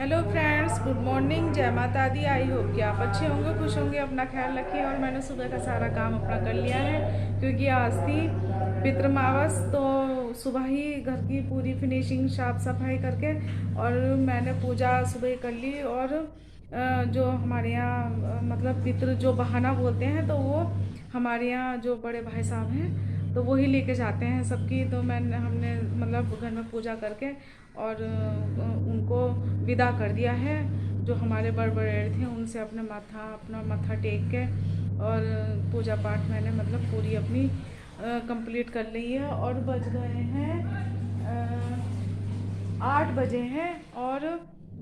Hello friends, good morning. जय माता दी। I hope कि आप अच्छे होंगे, खुश होंगे। अपना ख्याल रखें। और मैंने सुबह का सारा काम अपना कर लिया है क्योंकि आज थी पितृमावस। तो सुबह ही घर की पूरी फिनिशिंग साफ सफाई करके और मैंने पूजा सुबह ही कर ली। और जो हमारे यहाँ मतलब पितृ जो बहाना बोलते हैं, तो वो हमारे यहाँ जो बड़े भाई साहब हैं तो वही लेके जाते हैं सबकी। तो मैंने हमने मतलब घर में पूजा करके और उनको विदा कर दिया है। जो हमारे बड़ बड़े थे उनसे अपना मत्था टेक के और पूजा पाठ मैंने मतलब पूरी अपनी कंप्लीट कर ली है। और बज गए हैं 8 बजे हैं। और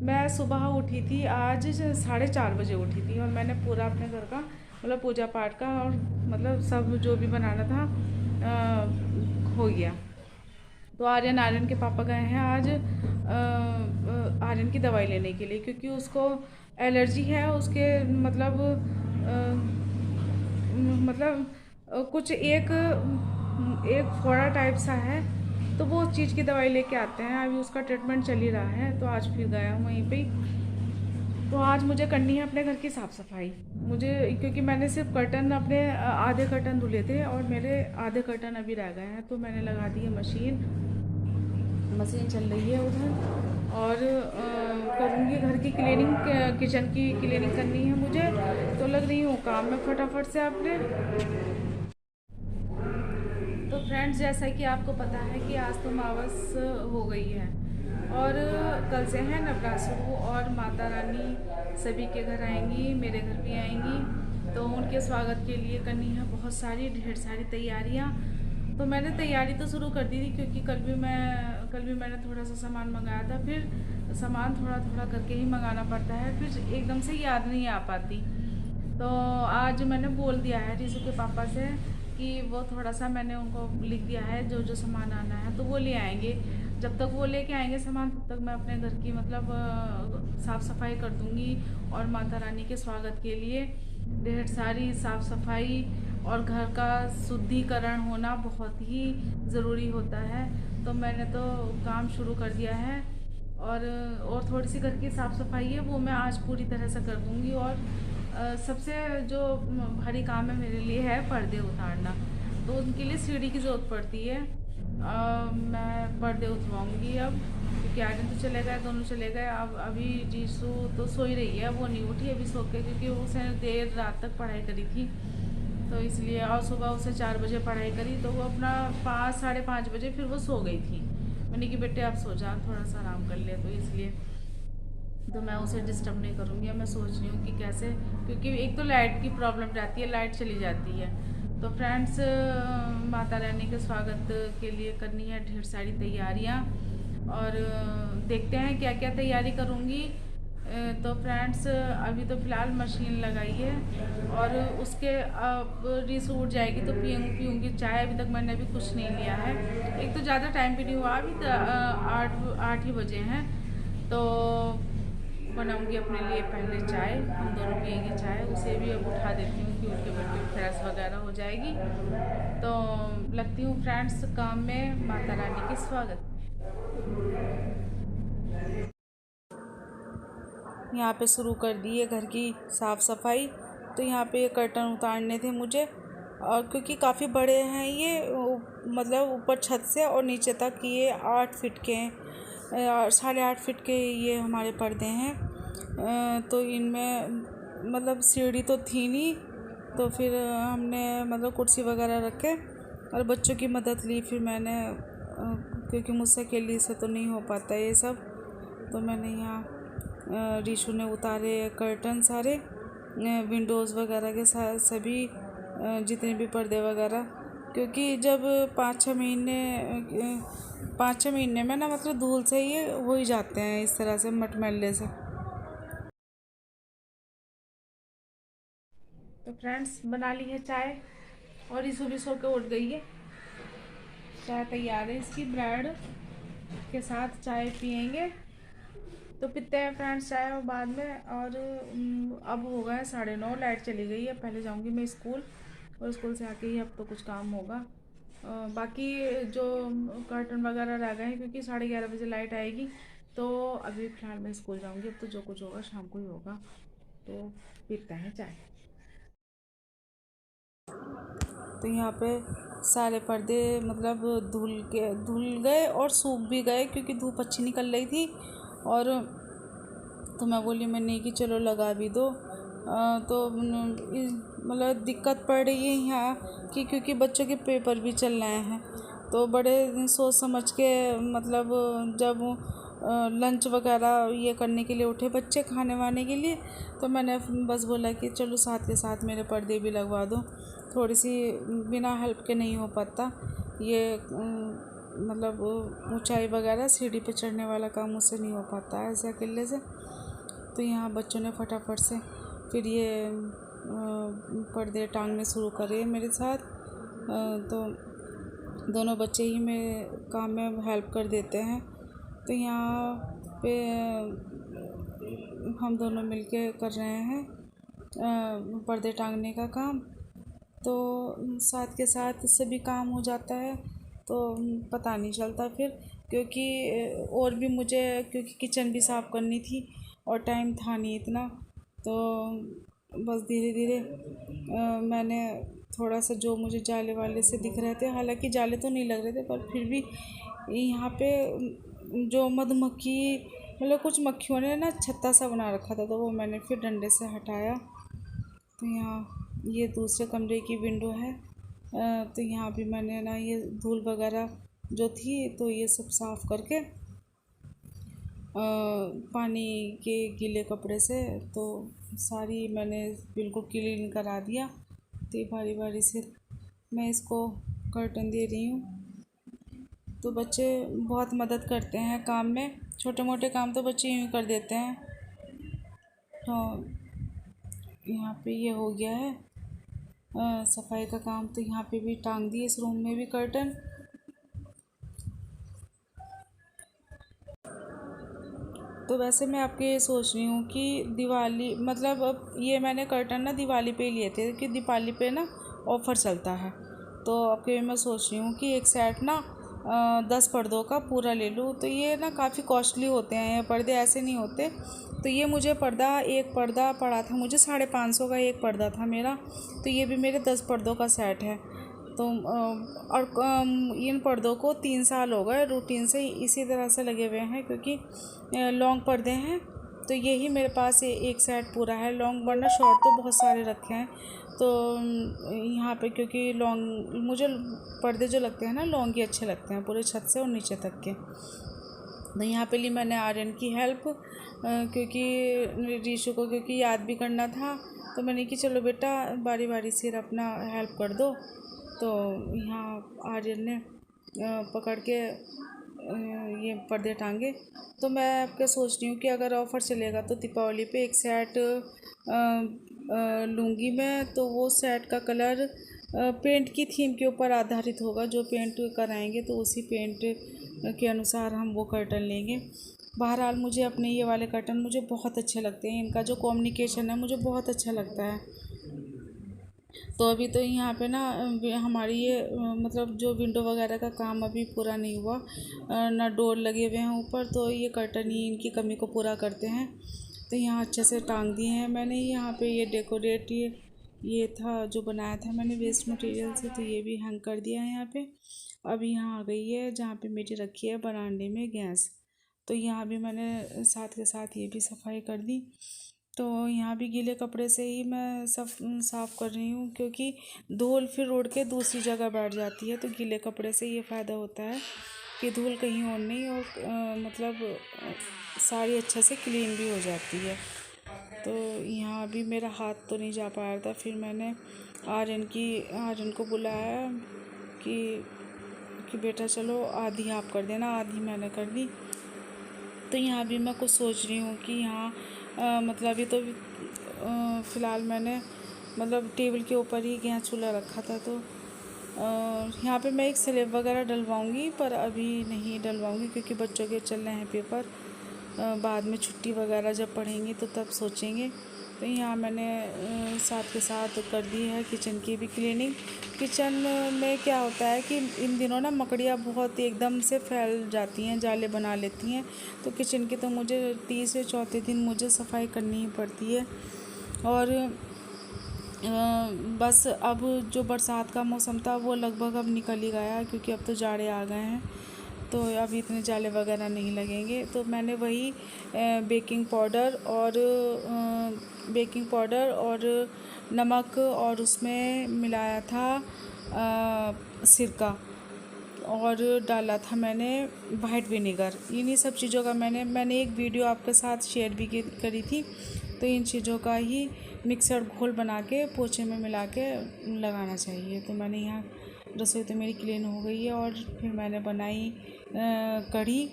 मैं सुबह उठी थी आज 4:30 बजे उठी थी। और मैंने पूरा अपने घर का मतलब पूजा पाठ का और मतलब सब जो भी बनाना था हो गया। तो आर्यन के पापा गए हैं आज आर्यन की दवाई लेने के लिए, क्योंकि उसको एलर्जी है उसके कुछ एक एक फोड़ा टाइप सा है। तो वो उस चीज़ की दवाई लेके आते हैं। अभी उसका ट्रीटमेंट चल ही रहा है। तो आज फिर गया हूँ वहीं पे ही। तो आज मुझे करनी है अपने घर की साफ़ सफाई। मुझे क्योंकि मैंने सिर्फ कर्टन अपने आधे कर्टन धुले थे और मेरे आधे कर्टन अभी रह गए हैं। तो मैंने लगा दी है मशीन। मशीन चल रही है उधर। और करूँगी घर की क्लीनिंग, किचन की क्लीनिंग करनी है मुझे। तो लग रही हूँ काम में फटाफट से आपने। तो फ्रेंड्स, जैसा कि आपको पता है कि आज तो मावस हो गई है और कल से है नवरात्र शुरू। और माता रानी सभी के घर आएंगी, मेरे घर भी आएंगी। तो उनके स्वागत के लिए करनी है बहुत सारी ढेर सारी तैयारियां। तो मैंने तैयारी तो शुरू कर दी थी क्योंकि कल भी मैंने थोड़ा सा सामान मंगाया था। फिर सामान थोड़ा थोड़ा करके ही मंगाना पड़ता है, फिर एकदम से याद नहीं आ पाती। तो आज मैंने बोल दिया है रीजू के पापा से कि वो थोड़ा सा मैंने उनको लिख दिया है जो जो सामान आना है तो वो ले आएंगे। जब तक वो लेके आएंगे सामान तब तक मैं अपने घर की मतलब साफ़ सफाई कर दूंगी। और माता रानी के स्वागत के लिए ढेर सारी साफ़ सफाई और घर का शुद्धिकरण होना बहुत ही ज़रूरी होता है। तो मैंने तो काम शुरू कर दिया है। और थोड़ी सी घर की साफ़ सफाई है वो मैं आज पूरी तरह से कर दूंगी। और सबसे जो भारी काम है मेरे लिए है पर्दे उतारना। तो उनके लिए सीढ़ी की ज़रूरत पड़ती है। मैं पर्दे उठवाऊँगी अब, क्योंकि आर्यन तो चले गए, दोनों चले गए। अब अभी जीसू तो सो ही रही है, वो नहीं उठी अभी सो के, क्योंकि उसने देर रात तक पढ़ाई करी थी। तो इसलिए और सुबह उसे 4 बजे पढ़ाई करी तो वो अपना 5 साढ़े 5 बजे फिर वो सो गई थी। मैंने कि बेटे आप सो जा, थोड़ा सा आराम कर ले। तो इसलिए तो मैं उसे डिस्टर्ब नहीं करूँगी। अब मैं सोच रही हूँ कि कैसे, क्योंकि एक तो लाइट की प्रॉब्लम रहती है, लाइट चली जाती है। तो फ्रेंड्स, माता रानी के स्वागत के लिए करनी है ढेर सारी तैयारियाँ। और देखते हैं क्या क्या तैयारी करूँगी। तो फ्रेंड्स, अभी तो फ़िलहाल मशीन लगाई है और उसके अब रीस उठ जाएगी तो पीऊँगी चाय। अभी तक मैंने अभी कुछ नहीं लिया है। एक तो ज़्यादा टाइम भी नहीं हुआ, अभी तो 8 ही बजे हैं। तो बनाऊंगी अपने लिए पहले चाय, हम दोनों पियेंगे चाय। उसे भी अब उठा देती हूँ कि उठ के बैठ के फ्रेश वगैरह हो जाएगी। तो लगती हूँ फ्रेंड्स काम में माता रानी के स्वागत। यहाँ पे शुरू कर दी है घर की साफ़ सफाई। तो यहाँ पे कर्टन उतारने थे मुझे, और क्योंकि काफ़ी बड़े हैं ये, मतलब ऊपर छत से और नीचे तक ये 8 फीट के हैं। 8.5 फीट के ये हमारे पर्दे हैं। तो इनमें मतलब सीढ़ी तो थी नहीं। तो फिर हमने मतलब कुर्सी वगैरह रख के और बच्चों की मदद ली। फिर मैंने क्योंकि मुझसे अकेली से तो नहीं हो पाता ये सब। तो मैंने यहाँ रीशू ने उतारे कर्टन सारे, विंडोज़ वगैरह के साथ सभी जितने भी पर्दे वगैरह। क्योंकि जब 5-6 महीने में ना मतलब धूल से ये हो ही जाते हैं इस तरह से मटमैले से। तो फ्रेंड्स, बना ली है चाय और रीशू भी सो के उठ गई है। चाय तैयार है इसकी, ब्रेड के साथ चाय पियेंगे। तो पीते हैं फ्रेंड्स चाय और बाद में। और अब हो गए 9:30, लाइट चली गई है। पहले जाऊंगी मैं स्कूल और स्कूल से आके ही अब तो कुछ काम होगा। बाकी जो कर्टन वगैरह रह गए हैं क्योंकि 11:30 बजे लाइट आएगी। तो अभी फ़िलहाल मैं स्कूल जाऊंगी, अब तो जो कुछ होगा शाम को ही होगा। तो पीते हैं चाय। तो यहाँ पे सारे पर्दे मतलब धुल गए और सूख भी गए, क्योंकि धूप अच्छी निकल रही थी। और तो मैं बोली, मैं नहीं कि चलो लगा भी दो। तो मतलब दिक्कत पड़ रही है यहाँ कि क्योंकि बच्चों के पेपर भी चल रहे हैं, तो बड़े सोच समझ के मतलब जब लंच वगैरह ये करने के लिए उठे बच्चे खाने वाने के लिए, तो मैंने बस बोला कि चलो साथ के साथ मेरे पर्दे भी लगवा दो। थोड़ी सी बिना हेल्प के नहीं हो पाता ये, मतलब ऊंचाई वगैरह सीढ़ी पे चढ़ने वाला काम मुझसे नहीं हो पाता है ऐसे अकेले से। तो यहाँ बच्चों ने फटाफट से फिर ये पर्दे टांगने शुरू करे मेरे साथ। तो दोनों बच्चे ही मेरे काम में हेल्प कर देते हैं। तो यहाँ पे हम दोनों मिलके कर रहे हैं पर्दे टांगने का काम। तो साथ के साथ सभी काम हो जाता है, तो पता नहीं चलता फिर, क्योंकि और भी मुझे क्योंकि किचन भी साफ़ करनी थी और टाइम था नहीं इतना। तो बस धीरे धीरे मैंने थोड़ा सा जो मुझे जाले वाले से दिख रहे थे, हालांकि जाले तो नहीं लग रहे थे, पर फिर भी यहाँ पे जो मधुमक्खी मतलब कुछ मक्खियों ने ना छत्ता सा बना रखा था, तो वो मैंने फिर डंडे से हटाया। तो यहाँ ये दूसरे कमरे की विंडो है। तो यहाँ भी मैंने ना ये धूल वगैरह जो थी, तो ये सब साफ़ करके पानी के गीले कपड़े से तो सारी मैंने बिल्कुल क्लीन करा दिया। तो ये बारी बारी से मैं इसको कर्टन दे रही हूँ। तो बच्चे बहुत मदद करते हैं काम में, छोटे मोटे काम तो बच्चे यूँ कर देते हैं। तो यहाँ पे ये हो गया है सफाई का काम। तो यहाँ पे भी टांग दी, इस रूम में भी कर्टन। तो वैसे मैं आपके ये सोच रही हूँ कि दिवाली मतलब अब ये मैंने कर्टन ना दिवाली पे ही लिए थे, कि दिवाली पे ना ऑफ़र चलता है। तो अब के मैं सोच रही हूँ कि एक सेट ना 10 पर्दों का पूरा ले लूँ। तो ये ना काफ़ी कॉस्टली होते हैं ये पर्दे, ऐसे नहीं होते। तो ये मुझे एक पर्दा पड़ा था मुझे 550 का एक पर्दा था मेरा। तो ये भी मेरे 10 पर्दों का सेट है। तो और इन पर्दों को 3 साल हो गए रूटीन से इसी तरह से लगे हुए हैं, क्योंकि लॉन्ग पर्दे हैं। तो यही मेरे पास एक सेट पूरा है लॉन्ग, वरना शॉर्ट तो बहुत सारे रखे हैं। तो यहाँ पे क्योंकि लॉन्ग मुझे पर्दे जो लगते हैं ना लॉन्ग ही अच्छे लगते हैं, पूरे छत से और नीचे तक के। तो यहाँ पे ली मैंने आर्यन की हेल्प, क्योंकि रीशु को क्योंकि याद भी करना था। तो मैंने कि चलो बेटा बारी बारी से अपना हेल्प कर दो। तो यहाँ आर्यन ने पकड़ के ये पर्दे टांगे। तो मैं आपके सोच रही हूँ कि अगर ऑफ़र चलेगा तो दीपावली पे एक सेट लूँगी मैं। तो वो सेट का कलर पेंट की थीम के ऊपर आधारित होगा, जो पेंट कराएंगे तो उसी पेंट के अनुसार हम वो कर्टन लेंगे। बहरहाल मुझे अपने ये वाले कर्टन मुझे बहुत अच्छे लगते हैं, इनका जो कॉम्बिनेशन है मुझे बहुत अच्छा लगता है। तो अभी तो यहाँ पे ना हमारी ये मतलब जो विंडो वगैरह का काम अभी पूरा नहीं हुआ, ना डोर लगे हुए हैं ऊपर, तो ये कर्टन ही इनकी कमी को पूरा करते हैं। तो यहाँ अच्छे से टांग दिए हैं मैंने। यहाँ पे ये डेकोरेट ये था जो बनाया था मैंने वेस्ट मटेरियल से, तो ये भी हैंग कर दिया है यहाँ पे। अब यहाँ आ गई है जहाँ पे मेरी रखी है बरामदे में गैस। तो यहाँ भी मैंने साथ के साथ ये भी सफाई कर दी। तो यहाँ भी गीले कपड़े से ही मैं सब साफ़ कर रही हूँ, क्योंकि धूल फिर उड़ के दूसरी जगह बैठ जाती है। तो गीले कपड़े से ये फ़ायदा होता है कि धूल कहीं और नहीं, और मतलब सारी अच्छे से क्लीन भी हो जाती है। तो यहाँ भी मेरा हाथ तो नहीं जा पा रहा था, फिर मैंने आर्यन को बुलाया कि बेटा चलो आधी आप कर देना, आधी मैंने कर दी। तो यहाँ भी मैं कुछ सोच रही हूँ कि यहाँ मतलब ये तो फ़िलहाल मैंने मतलब टेबल के ऊपर ही गैस चूल्हा रखा था। तो यहाँ पे मैं एक स्लेब वगैरह डलवाऊँगी, पर अभी नहीं डलवाऊँगी क्योंकि बच्चों के चल रहे हैं पेपर। बाद में छुट्टी वगैरह जब पढ़ेंगे तो तब सोचेंगे। तो यहाँ मैंने साथ के साथ कर दी है किचन की भी क्लीनिंग। किचन में क्या होता है कि इन दिनों ना मकड़ियाँ बहुत एकदम से फैल जाती हैं, जाले बना लेती हैं। तो किचन की तो मुझे तीसरे चौथे दिन मुझे सफाई करनी ही पड़ती है। और बस अब जो बरसात का मौसम था वो लगभग अब निकल ही गया है, क्योंकि अब तो जाड़े आ गए हैं, तो अभी इतने जाले वगैरह नहीं लगेंगे। तो मैंने वही बेकिंग पाउडर और नमक और उसमें मिलाया था सिरका, और डाला था मैंने वाइट विनेगर। इन्हीं सब चीज़ों का मैंने एक वीडियो आपके साथ शेयर भी करी थी। तो इन चीज़ों का ही मिक्सर घोल बना के पोछे में मिला के लगाना चाहिए। तो मैंने यहाँ रसोई तो मेरी क्लीन हो गई है। और फिर मैंने बनाई कढ़ी,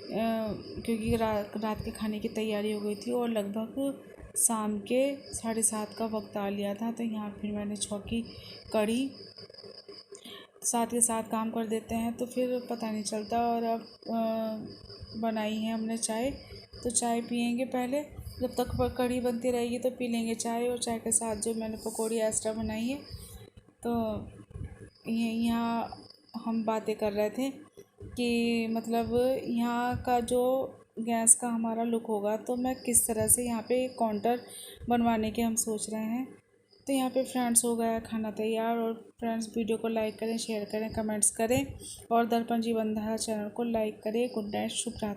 क्योंकि रात के खाने की तैयारी हो गई थी और लगभग शाम के 7:30 का वक्त आ लिया था। तो यहाँ फिर मैंने छौंकी कढ़ी, साथ के साथ काम कर देते हैं तो फिर पता नहीं चलता। और अब बनाई है हमने चाय, तो चाय पियेंगे पहले, जब तक कढ़ी बनती रहेगी तो पी लेंगे चाय। और चाय के साथ जो मैंने पकौड़ी एक्स्ट्रा बनाई है। तो यहाँ हम बातें कर रहे थे कि मतलब यहाँ का जो गैस का हमारा लुक होगा, तो मैं किस तरह से यहाँ पे काउंटर बनवाने के हम सोच रहे हैं। तो यहाँ पे फ्रेंड्स हो गया खाना तैयार। और फ्रेंड्स वीडियो को लाइक करें, शेयर करें, कमेंट्स करें, और दर्पण जीवन धारा चैनल को लाइक करें। गुड नाइट, शुभ रात्रि।